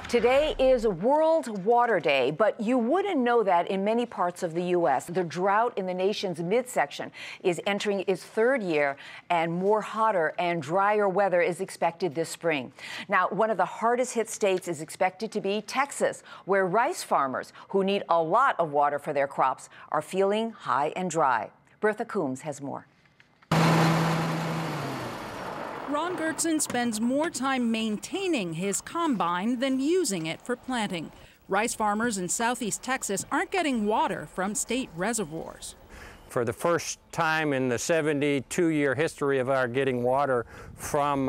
Today is World Water Day, but you wouldn't know that in many parts of the U.S. The drought in the nation's midsection is entering its third year, and more hotter and drier weather is expected this spring. Now, one of the hardest hit states is expected to be Texas, where rice farmers who need a lot of water for their crops are feeling high and dry. Bertha Coombs has more. Ron Gertson spends more time maintaining his combine than using it for planting. Rice farmers in southeast Texas aren't getting water from state reservoirs. For the first time in the 72-year history of our getting water from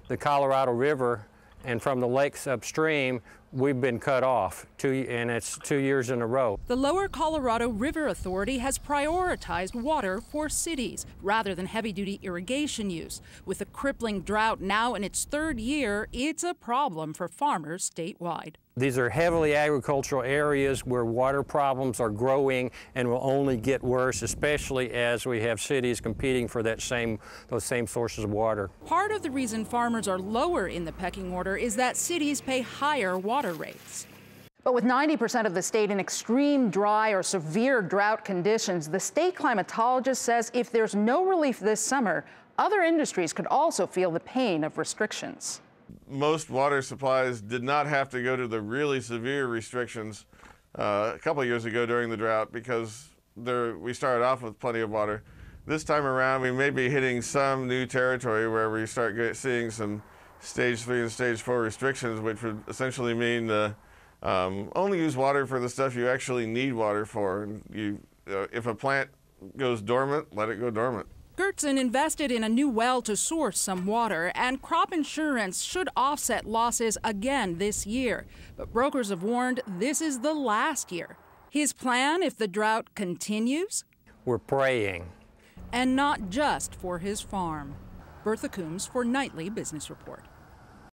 the Colorado River and from the lakes upstream, we've been cut off, and it's 2 years in a row. The Lower Colorado River Authority has prioritized water for cities rather than heavy-duty irrigation use. With a crippling drought now in its third year, it's a problem for farmers statewide. These are heavily agricultural areas where water problems are growing and will only get worse, especially as we have cities competing for those same sources of water. Part of the reason farmers are lower in the pecking order is that cities pay higher water rates. But with 90% of the state in extreme dry or severe drought conditions, the state climatologist says if there's no relief this summer, other industries could also feel the pain of restrictions. Most water supplies did not have to go to the really severe restrictions a couple of years ago during the drought because we started off with plenty of water. This time around, we may be hitting some new territory where we start seeing some stage 3 and stage 4 restrictions, which would essentially mean only use water for the stuff you actually need water for. If a plant goes dormant, let it go dormant. Gertson invested in a new well to source some water, and crop insurance should offset losses again this year. But brokers have warned this is the last year. His plan if the drought continues? We're praying. And not just for his farm. Bertha Coombs for Nightly Business Report.